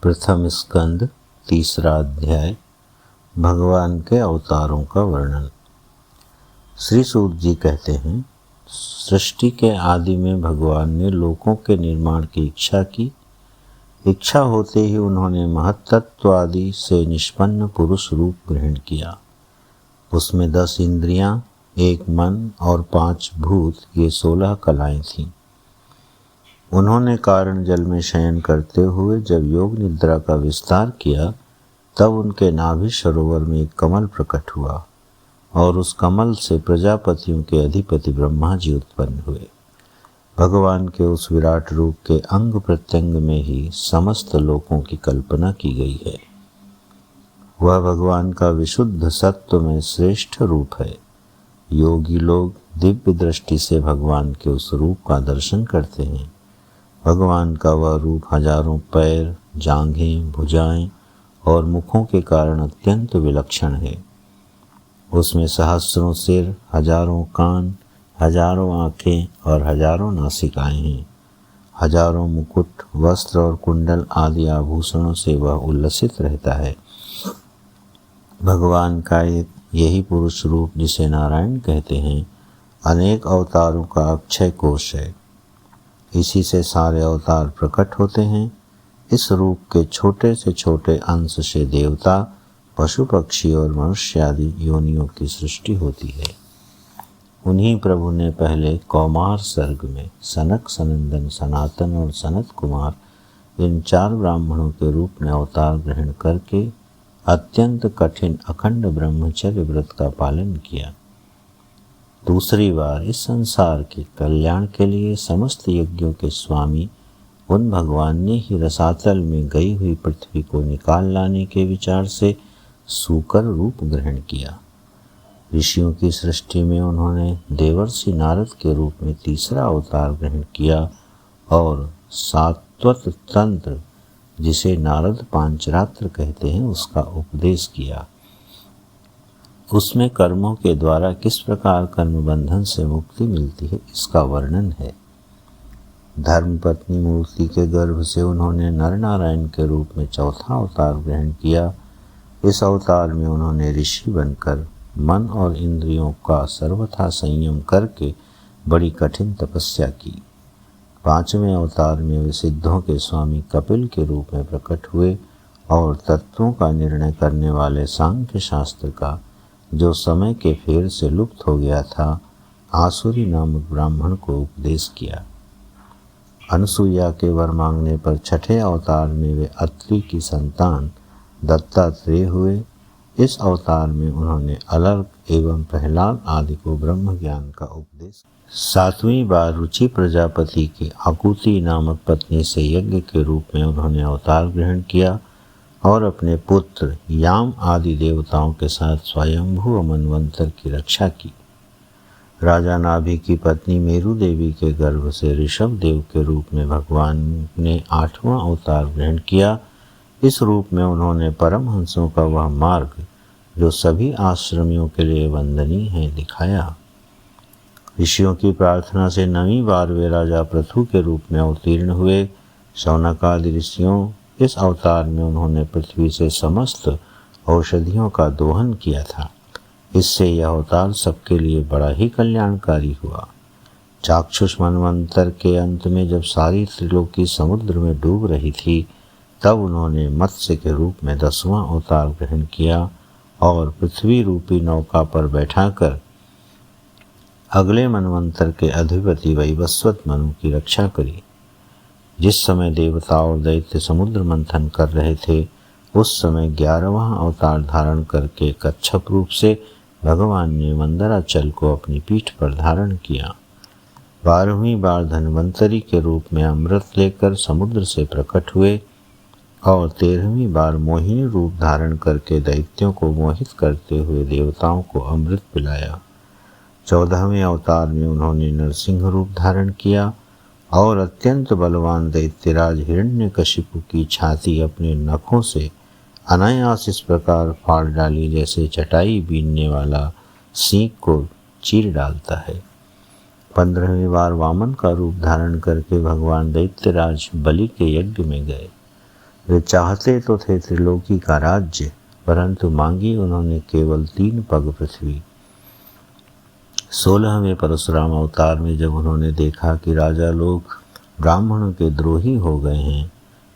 प्रथम स्कंद तीसरा अध्याय भगवान के अवतारों का वर्णन। श्री सूत जी कहते हैं, सृष्टि के आदि में भगवान ने लोकों के निर्माण की इच्छा की। इच्छा होते ही उन्होंने महत्तत्व आदि से निष्पन्न पुरुष रूप ग्रहण किया। उसमें 10 इंद्रियां, 1 मन और 5 भूत, ये 16 कलाएं थीं। उन्होंने कारण जल में शयन करते हुए जब योग निद्रा का विस्तार किया, तब उनके नाभि सरोवर में एक कमल प्रकट हुआ और उस कमल से प्रजापतियों के अधिपति ब्रह्मा जी उत्पन्न हुए। भगवान के उस विराट रूप के अंग प्रत्यंग में ही समस्त लोकों की कल्पना की गई है। वह भगवान का विशुद्ध सत्व में श्रेष्ठ रूप है। योगी लोग दिव्य दृष्टि से भगवान के उस रूप का दर्शन करते हैं। भगवान का वह रूप हजारों पैर, जांघें, भुजाएं और मुखों के कारण अत्यंत विलक्षण है। उसमें सहस्रों सिर, हजारों कान, हजारों आँखें और हजारों नासिकाएं हैं। हजारों मुकुट, वस्त्र और कुंडल आदि आभूषणों से वह उल्लसित रहता है। भगवान का एक यही पुरुष रूप, जिसे नारायण कहते हैं, अनेक अवतारों का अक्षय कोश है। इसी से सारे अवतार प्रकट होते हैं। इस रूप के छोटे से छोटे अंश से देवता, पशु पक्षी और मनुष्य आदि योनियों की सृष्टि होती है। उन्हीं प्रभु ने पहले कौमार सर्ग में सनक, सनंदन, सनातन और सनत कुमार, इन 4 ब्राह्मणों के रूप में अवतार ग्रहण करके अत्यंत कठिन अखंड ब्रह्मचर्य व्रत का पालन किया। दूसरी बार इस संसार के कल्याण के लिए समस्त यज्ञों के स्वामी उन भगवान ने ही रसातल में गई हुई पृथ्वी को निकाल लाने के विचार से सूकर रूप ग्रहण किया। ऋषियों की सृष्टि में उन्होंने देवर्षि नारद के रूप में तीसरा अवतार ग्रहण किया और सात्वत तंत्र, जिसे नारद पांचरात्र कहते हैं, उसका उपदेश किया। उसमें कर्मों के द्वारा किस प्रकार कर्म बंधन से मुक्ति मिलती है, इसका वर्णन है। धर्मपत्नी मूर्ति के गर्भ से उन्होंने नर नारायण के रूप में चौथा अवतार ग्रहण किया। इस अवतार में उन्होंने ऋषि बनकर मन और इंद्रियों का सर्वथा संयम करके बड़ी कठिन तपस्या की। 5वें अवतार में वे सिद्धों के स्वामी कपिल के रूप में प्रकट हुए और तत्वों का निर्णय करने वाले सांख्य शास्त्र का, जो समय के फेर से लुप्त हो गया था, आसुरी नामक ब्राह्मण को उपदेश किया। अनसुईया के वर मांगने पर 6ठे अवतार में वे अत्रि की संतान दत्तात्रेय हुए। इस अवतार में उन्होंने अलर्क एवं प्रहलाद आदि को ब्रह्म ज्ञान का उपदेश। 7वीं बार रुचि प्रजापति की आकुति नामक पत्नी से यज्ञ के रूप में उन्होंने अवतार ग्रहण किया और अपने पुत्र याम आदि देवताओं के साथ स्वयंभू मनवंतर की रक्षा की। राजा नाभि की पत्नी मेरु देवी के गर्भ से ऋषभ देव के रूप में भगवान ने 8वां अवतार ग्रहण किया। इस रूप में उन्होंने परमहंसों का वह मार्ग, जो सभी आश्रमियों के लिए वंदनीय है, दिखाया। ऋषियों की प्रार्थना से 9वीं बार वे राजा पृथु के रूप में अवतीर्ण हुए। शौनकादि ऋषियों, इस अवतार में उन्होंने पृथ्वी से समस्त औषधियों का दोहन किया था। इससे यह अवतार सबके लिए बड़ा ही कल्याणकारी हुआ। चाक्षुष मनवंतर के अंत में जब सारी त्रिलोकी समुद्र में डूब रही थी, तब उन्होंने मत्स्य के रूप में 10वां अवतार ग्रहण किया और पृथ्वी रूपी नौका पर बैठाकर अगले मनवंतर के अधिपति वैवस्वत मनु की रक्षा करी। जिस समय देवता और दैत्य समुद्र मंथन कर रहे थे, उस समय 11वां अवतार धारण करके कच्छप रूप से भगवान ने मंदराचल को अपनी पीठ पर धारण किया। 12वीं बार धन्वंतरी के रूप में अमृत लेकर समुद्र से प्रकट हुए और 13वीं बार मोहिनी रूप धारण करके दैत्यों को मोहित करते हुए देवताओं को अमृत पिलाया। 14वें अवतार में उन्होंने नरसिंह रूप धारण किया और अत्यंत बलवान दैत्यराज हिरण्यकशिपु की छाती अपने नखों से अनायास इस प्रकार फाड़ डाली, जैसे चटाई बीनने वाला सींग को चीर डालता है। 15वीं बार वामन का रूप धारण करके भगवान दैत्यराज बलि के यज्ञ में गए। वे चाहते तो थे त्रिलोकी का राज्य, परंतु मांगी उन्होंने केवल 3 पग पृथ्वी। 16वें परशुराम अवतार में जब उन्होंने देखा कि राजा लोग ब्राह्मणों के द्रोही हो गए हैं,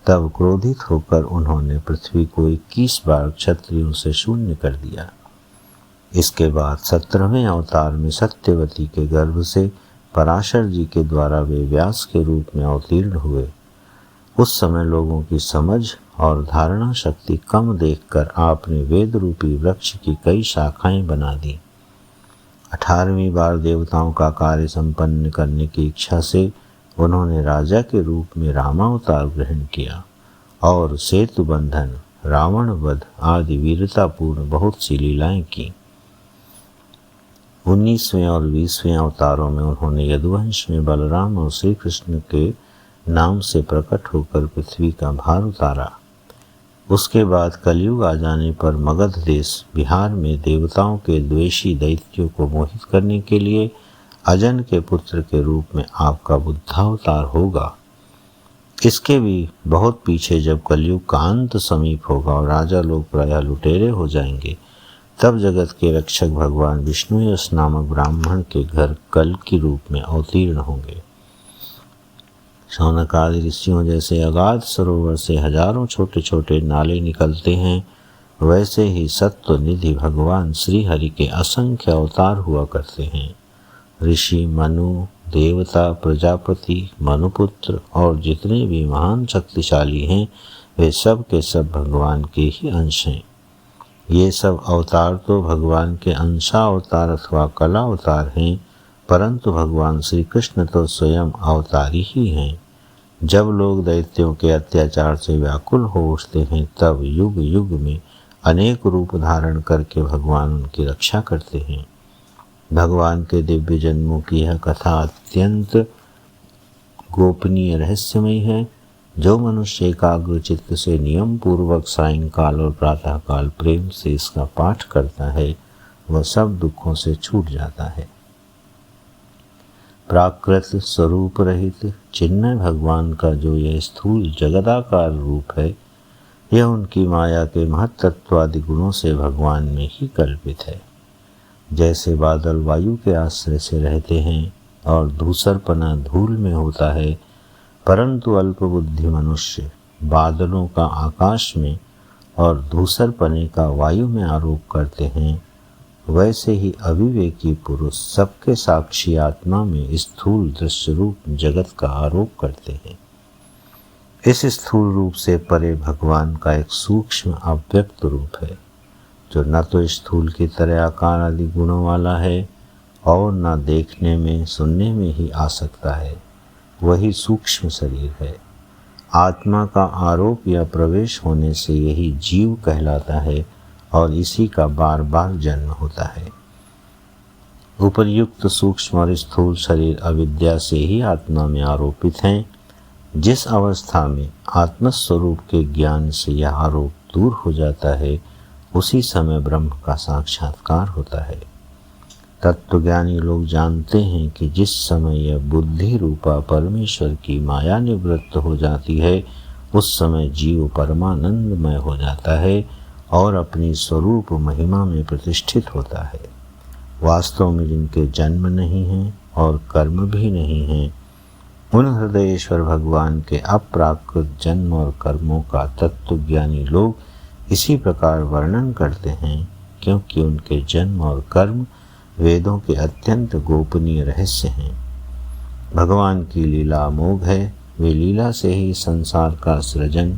तब क्रोधित होकर उन्होंने पृथ्वी को 21 बार क्षत्रियों से शून्य कर दिया। इसके बाद 17वें अवतार में सत्यवती के गर्भ से पराशर जी के द्वारा वे व्यास के रूप में अवतीर्ण हुए। उस समय लोगों की समझ और धारणा शक्ति कम देखकर आपने वेद रूपी वृक्ष की कई शाखाएं बना दी। 18वीं बार देवताओं का कार्य संपन्न करने की इच्छा से उन्होंने राजा के रूप में रामावतार ग्रहण किया और सेतु बंधन, रावण वध आदि वीरतापूर्ण बहुत सी लीलाएं की। 19वें और 20वें अवतारों में उन्होंने यदुवंश में बलराम और श्री कृष्ण के नाम से प्रकट होकर पृथ्वी का भार उतारा। उसके बाद कलयुग आ जाने पर मगध देश बिहार में देवताओं के द्वेषी दैत्यों को मोहित करने के लिए अजन के पुत्र के रूप में आपका बुद्धावतार होगा। इसके भी बहुत पीछे जब कलयुग का अंत समीप होगा और राजा लोग प्रायः लुटेरे हो जाएंगे, तब जगत के रक्षक भगवान विष्णु यश नामक ब्राह्मण के घर कल की रूप में अवतीर्ण होंगे। शौनक आदि ऋषियों जैसे अगाध सरोवर से हजारों छोटे छोटे नाले निकलते हैं, वैसे ही सत्व निधि भगवान श्री हरि के असंख्य अवतार हुआ करते हैं। ऋषि, मनु, देवता, प्रजापति, मनुपुत्र और जितने भी महान शक्तिशाली हैं, वे सब के सब भगवान के ही अंश हैं। ये सब अवतार तो भगवान के अंशावतार अथवा कला अवतार हैं, परंतु भगवान श्री कृष्ण तो स्वयं अवतारी ही हैं। जब लोग दैत्यों के अत्याचार से व्याकुल हो उठते हैं, तब युग युग में अनेक रूप धारण करके भगवान उनकी रक्षा करते हैं। भगवान के दिव्य जन्मों की यह कथा अत्यंत गोपनीय रहस्यमयी है। जो मनुष्य एकाग्र चित्त से नियम पूर्वक सायंकाल और प्रातःकाल प्रेम से इसका पाठ करता है, वह सब दुखों से छूट जाता है। प्राकृत स्वरूप रहित चिन्मय भगवान का जो यह स्थूल जगदाकार रूप है, यह उनकी माया के महत्त्वादि गुणों से भगवान में ही कल्पित है। जैसे बादल वायु के आश्रय से रहते हैं और धूसरपना धूल में होता है, परंतु अल्पबुद्धि मनुष्य बादलों का आकाश में और धूसरपने का वायु में आरोप करते हैं, वैसे ही अविवेकी पुरुष सबके साक्षी आत्मा में स्थूल दृश्य रूप जगत का आरोप करते हैं। इस स्थूल रूप से परे भगवान का एक सूक्ष्म अव्यक्त रूप है, जो न तो स्थूल की तरह आकार आदि गुणों वाला है और न देखने में सुनने में ही आ सकता है। वही सूक्ष्म शरीर है। आत्मा का आरोप या प्रवेश होने से यही जीव कहलाता है और इसी का बार बार जन्म होता है। उपर्युक्त सूक्ष्म और स्थूल शरीर अविद्या से ही आत्मा में आरोपित हैं। जिस अवस्था में आत्मस्वरूप के ज्ञान से यह आरोप दूर हो जाता है, उसी समय ब्रह्म का साक्षात्कार होता है। तत्वज्ञानी लोग जानते हैं कि जिस समय यह बुद्धि रूपा परमेश्वर की माया निवृत्त हो जाती है, उस समय जीव परमानंदमय हो जाता है और अपनी स्वरूप महिमा में प्रतिष्ठित होता है। वास्तव में जिनके जन्म नहीं है और कर्म भी नहीं है, उन हृदयेश्वर भगवान के अप्राकृत जन्म और कर्मों का तत्वज्ञानी लोग इसी प्रकार वर्णन करते हैं, क्योंकि उनके जन्म और कर्म वेदों के अत्यंत गोपनीय रहस्य हैं। भगवान की लीला अमोघ है। वे लीला से ही संसार का सृजन,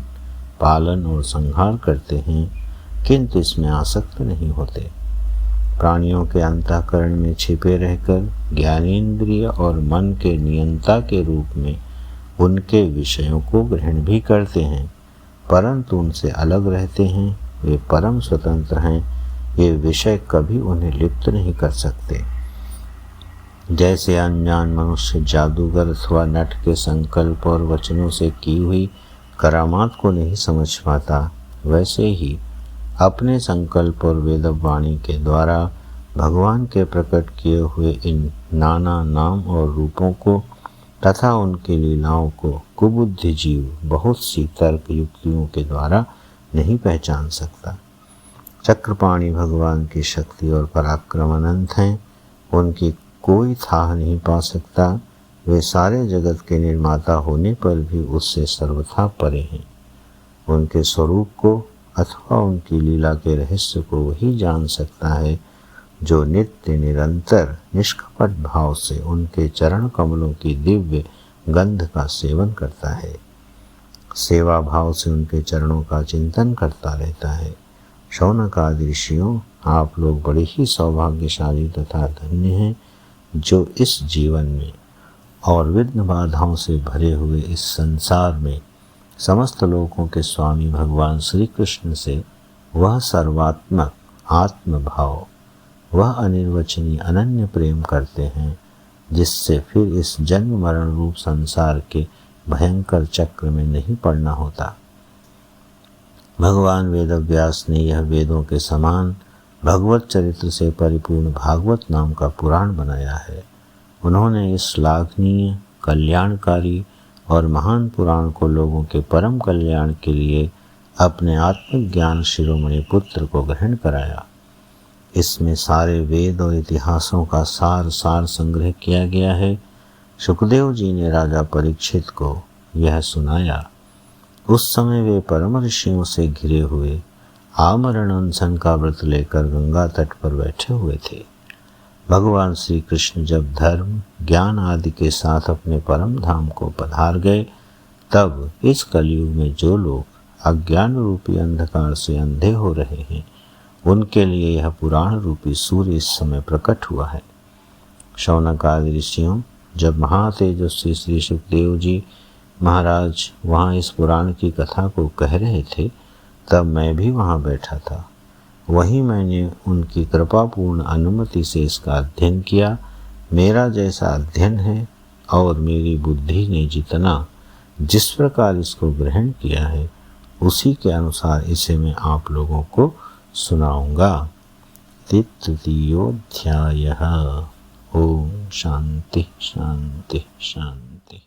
पालन और संहार करते हैं, किंतु इसमें आसक्त नहीं होते। प्राणियों के अंतःकरण में छिपे रहकर ज्ञानेंद्रिय और मन के नियंता के रूप में उनके विषयों को ग्रहण भी करते हैं, परंतु उनसे अलग रहते हैं। वे परम स्वतंत्र हैं। ये विषय कभी उन्हें लिप्त नहीं कर सकते। जैसे अनजान मनुष्य जादूगर अथवा नट के संकल्प और वचनों से की हुई करामात को नहीं समझ पाता, वैसे ही अपने संकल्प और वेदवाणी के द्वारा भगवान के प्रकट किए हुए इन नाना नाम और रूपों को तथा उनकी लीलाओं को कुबुद्धि जीव बहुत सी तर्क युक्तियों के द्वारा नहीं पहचान सकता। चक्रपाणि भगवान की शक्ति और पराक्रम अनंत हैं, उनकी कोई थाह नहीं पा सकता। वे सारे जगत के निर्माता होने पर भी उससे सर्वथा परे हैं। उनके स्वरूप को अथवा उनकी लीला के रहस्य को वही जान सकता है जो नित्य निरंतर निष्कपट भाव से उनके चरण कमलों की दिव्य गंध का सेवन करता है, सेवा भाव से उनके चरणों का चिंतन करता रहता है। शौनक आदि ऋषियों, आप लोग बड़े ही सौभाग्यशाली तथा धन्य हैं जो इस जीवन में और विघ्न बाधाओं से भरे हुए इस संसार में समस्त लोकों के स्वामी भगवान श्री कृष्ण से वह सर्वात्मक आत्म भाव, वह अनिर्वचनीय अनन्य प्रेम करते हैं जिससे फिर इस जन्म मरण रूप संसार के भयंकर चक्र में नहीं पड़ना होता। भगवान वेदव्यास ने यह वेदों के समान भगवत चरित्र से परिपूर्ण भागवत नाम का पुराण बनाया है। उन्होंने इस श्लाघनीय, कल्याणकारी और महान पुराण को लोगों के परम कल्याण के लिए अपने आत्मज्ञान शिरोमणि पुत्र को ग्रहण कराया। इसमें सारे वेद और इतिहासों का सार संग्रह किया गया है। सुखदेव जी ने राजा परीक्षित को यह सुनाया। उस समय वे परम ऋषियों से घिरे हुए आमरण अनशन का व्रत लेकर गंगा तट पर बैठे हुए थे। भगवान श्री कृष्ण जब धर्म, ज्ञान आदि के साथ अपने परम धाम को पधार गए, तब इस कलयुग में जो लोग अज्ञान रूपी अंधकार से अंधे हो रहे हैं, उनके लिए यह पुराण रूपी सूर्य इस समय प्रकट हुआ है। शौनक आदि ऋषियों, जब महातेजस्वी श्री सुखदेव जी महाराज वहाँ इस पुराण की कथा को कह रहे थे, तब मैं भी वहाँ बैठा था। वहीं मैंने उनकी कृपापूर्ण अनुमति से इसका अध्ययन किया। मेरा जैसा अध्ययन है और मेरी बुद्धि ने जिस प्रकार इसको ग्रहण किया है, उसी के अनुसार इसे मैं आप लोगों को सुनाऊंगा। तृतीयोऽध्यायः। ओम शांति शांति शांति।